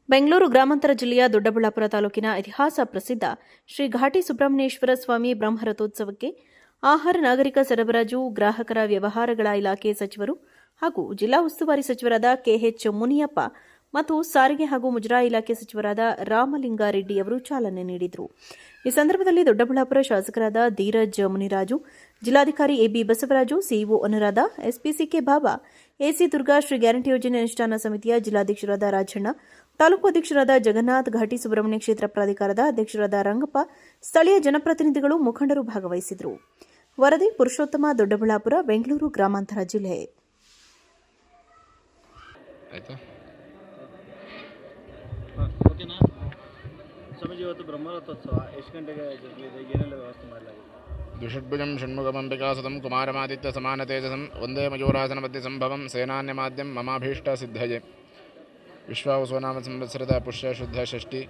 ಬೆಂಗಳೂರು ಗ್ರಾಮಾಂತರ ಜಿಲ್ಲೆಯ ದೊಡ್ಡಬಳ್ಳಾಪುರ ತಾಲೂಕಿನ ಇತಿಹಾಸ ಪ್ರಸಿದ್ಧ ಶ್ರೀ ಘಾಟಿ ಸುಬ್ರಹ್ಮಣ್ಯೇಶ್ವರ ಸ್ವಾಮಿ ಬ್ರಹ್ಮರಥೋತ್ಸವಕ್ಕೆ ಆಹಾರ ನಾಗರಿಕ ಸರಬರಾಜು ಗ್ರಾಹಕರ ವ್ಯವಹಾರಗಳ ಇಲಾಖೆ ಸಚಿವರು ಹಾಗೂ ಜಿಲ್ಲಾ ಉಸ್ತುವಾರಿ ಸಚಿವರಾದ ಕೆಎಚ್ ಮುನಿಯಪ್ಪ ಮತ್ತು ಸಾರಿಗೆ ಹಾಗೂ ಮುಜರಾಯಿ ಇಲಾಖೆ ಸಚಿವರಾದ ರಾಮಲಿಂಗಾರೆಡ್ಡಿ ಅವರು ಚಾಲನೆ ನೀಡಿದರು. ಈ ಸಂದರ್ಭದಲ್ಲಿ ದೊಡ್ಡಬಳ್ಳಾಪುರ ಶಾಸಕರಾದ ಧೀರಜ್ ಮುನಿರಾಜು, ಜಿಲ್ಲಾಧಿಕಾರಿ ಎಬಿ ಬಸವರಾಜು, ಸಿಇಒ ಅನುರಾಧ, ಎಸ್ಪಿಸಿಕೆ ಬಾಬಾ, ಎಸಿ ದುರ್ಗಾ, ಶ್ರೀ ಗ್ಯಾರಂಟಿ ಯೋಜನೆ ಅನುಷ್ಠಾನ ಸಮಿತಿಯ ಜಿಲ್ಲಾಧ್ಯಕ್ಷರಾದ ರಾಜಣ್ಣ, ತಾಲೂಕು ಅಧ್ಯಕ್ಷರಾದ ಜಗನ್ನಾಥ್, ಘಾಟಿ ಸುಬ್ರಹ್ಮಣ್ಯ ಕ್ಷೇತ್ರ ಪ್ರಾಧಿಕಾರದ ಅಧ್ಯಕ್ಷರಾದ ರಂಗಪ್ಪ, ಸ್ಥಳೀಯ ಜನಪ್ರತಿನಿಧಿಗಳು, ಮುಖಂಡರು ಭಾಗವಹಿಸಿದರು. ವರದಿ ಪುರುಷೋತ್ತಮ, ದೊಡ್ಡಬಳ್ಳಾಪುರ, ಬೆಂಗಳೂರು ಗ್ರಾಮಾಂತರ ಜಿಲ್ಲೆ. ಬ್ರಹ್ಮರಥೋತ್ಸವ ಎಷ್ಟು ಗಂಟೆಗೆ ಜರುಗಲಿದೆ? ಏನೆಲ್ಲ ವ್ಯವಸ್ಥೆ ಮಾಡಲಾಗಿದೆ? ದ್ವಿಷಡ್ಭುಜಂ ಷಣ್ಮುಖಮಂಬಿಕಾಸುತಂ ಕುಮಾರಮಾದಿತ್ಯ ಸಮಾನತೇಜಸಂ ವಂದೇ ಮಯೂರಾಸನಪತಿ ಸಂಭವಂ ಸೇನಾನ್ಯಮಾದ್ಯಂ ಮಮಾಭೀಷ್ಟ ಸಿದ್ಧಯೇ. ವಿಶ್ವಾವಸುನಾಮ ಸಂವತ್ಸರದ ಪುಷ್ಯ ಶುದ್ಧ ಷಷ್ಠಿ.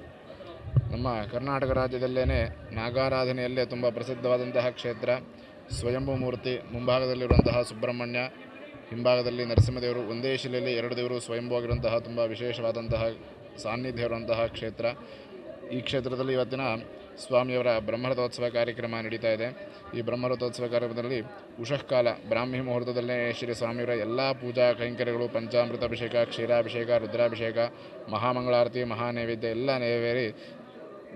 ನಮ್ಮ ಕರ್ನಾಟಕ ರಾಜ್ಯದಲ್ಲೇ ನಾಗಾರಾಧನೆಯಲ್ಲೇ ತುಂಬ ಪ್ರಸಿದ್ಧವಾದಂತಹ ಕ್ಷೇತ್ರ ಸ್ವಯಂಭೂ ಮೂರ್ತಿ. ಮುಂಭಾಗದಲ್ಲಿರುವಂತಹ ಸುಬ್ರಹ್ಮಣ್ಯ, ಹಿಂಭಾಗದಲ್ಲಿ ನರಸಿಂಹದೇವರು, ಒಂದೇ ಶಿಲೆಯಲ್ಲಿ ಎರಡು ದೇವರು ಸ್ವಯಂಭೂವಾಗಿರುವಂತಹ ತುಂಬ ವಿಶೇಷವಾದಂತಹ ಸಾನ್ನಿಧ್ಯ ಇರುವಂತಹ ಕ್ಷೇತ್ರ. ಈ ಕ್ಷೇತ್ರದಲ್ಲಿ ಇವತ್ತಿನ ಸ್ವಾಮಿಯವರ ಬ್ರಹ್ಮರಥೋತ್ಸವ ಕಾರ್ಯಕ್ರಮ ನಡೀತಾ ಇದೆ. ಈ ಬ್ರಹ್ಮರಥೋತ್ಸವ ಕಾರ್ಯಕ್ರಮದಲ್ಲಿ ಉಷಃಕಾಲ ಬ್ರಾಹ್ಮಿ ಮುಹೂರ್ತದಲ್ಲೇ ಶ್ರೀ ಸ್ವಾಮಿಯವರ ಎಲ್ಲ ಪೂಜಾ ಕೈಂಕರ್ಯಗಳು, ಪಂಚಾಮೃತ ಅಭಿಷೇಕ, ಕ್ಷೀರಾಭಿಷೇಕ, ರುದ್ರಾಭಿಷೇಕ, ಮಹಾಮಂಗಳಾರತಿ, ಮಹಾನೈವೇದ್ಯ ಎಲ್ಲ ನೆರವೇರಿ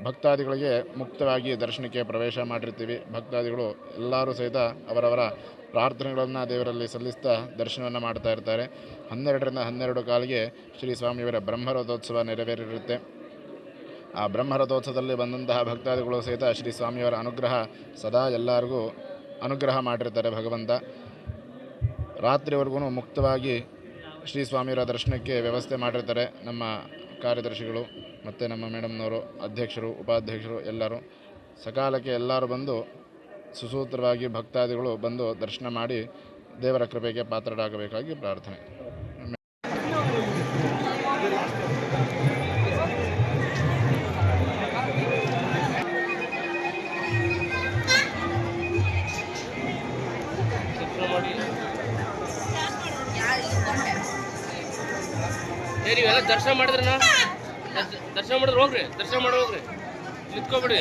ಭಕ್ತಾದಿಗಳಿಗೆ ಮುಕ್ತವಾಗಿ ದರ್ಶನಕ್ಕೆ ಪ್ರವೇಶ ಮಾಡಿರ್ತೀವಿ. ಭಕ್ತಾದಿಗಳು ಎಲ್ಲರೂ ಸಹಿತ ಅವರವರ ಪ್ರಾರ್ಥನೆಗಳನ್ನು ದೇವರಲ್ಲಿ ಸಲ್ಲಿಸ್ತಾ ದರ್ಶನವನ್ನು ಮಾಡ್ತಾ ಇರ್ತಾರೆ. 12ರಿಂದ 12 ಕಾಲಿಗೆ ಶ್ರೀ ಸ್ವಾಮಿಯವರ ಬ್ರಹ್ಮರಥೋತ್ಸವ ನೆರವೇರಿರುತ್ತೆ. ಆ ಬ್ರಹ್ಮರಥೋತ್ಸವದಲ್ಲಿ ಬಂದಂತಹ ಭಕ್ತಾದಿಗಳು ಸಹಿತ ಶ್ರೀ ಸ್ವಾಮಿಯವರ ಅನುಗ್ರಹ ಸದಾ ಎಲ್ಲರಿಗೂ ಅನುಗ್ರಹ ಮಾಡಿರ್ತಾರೆ ಭಗವಂತ. ರಾತ್ರಿವರೆಗೂ ಮುಕ್ತವಾಗಿ ಶ್ರೀ ಸ್ವಾಮಿಯವರ ದರ್ಶನಕ್ಕೆ ವ್ಯವಸ್ಥೆ ಮಾಡಿರ್ತಾರೆ ನಮ್ಮ ಕಾರ್ಯದರ್ಶಿಗಳು ಮತ್ತು ನಮ್ಮ ಮೇಡಮ್ನವರು, ಅಧ್ಯಕ್ಷರು, ಉಪಾಧ್ಯಕ್ಷರು ಎಲ್ಲರೂ. ಸಕಾಲಕ್ಕೆ ಎಲ್ಲರೂ ಬಂದು ಸುಸೂತ್ರವಾಗಿ ಭಕ್ತಾದಿಗಳು ಬಂದು ದರ್ಶನ ಮಾಡಿ ದೇವರ ಕೃಪೆಗೆ ಪಾತ್ರರಾಗಬೇಕಾಗಿ ಪ್ರಾರ್ಥನೆ. ನೀವೆಲ್ಲ ದರ್ಶನ ಮಾಡಿದ್ರಣ್ಣ, ದರ್ಶನ ಮಾಡಿದ್ರೆ ಹೋಗ್ರಿ, ದರ್ಶನ ಮಾಡಿ ಹೋಗ್ರಿ, ನಿಂತ್ಕೊಬಿಡಿ.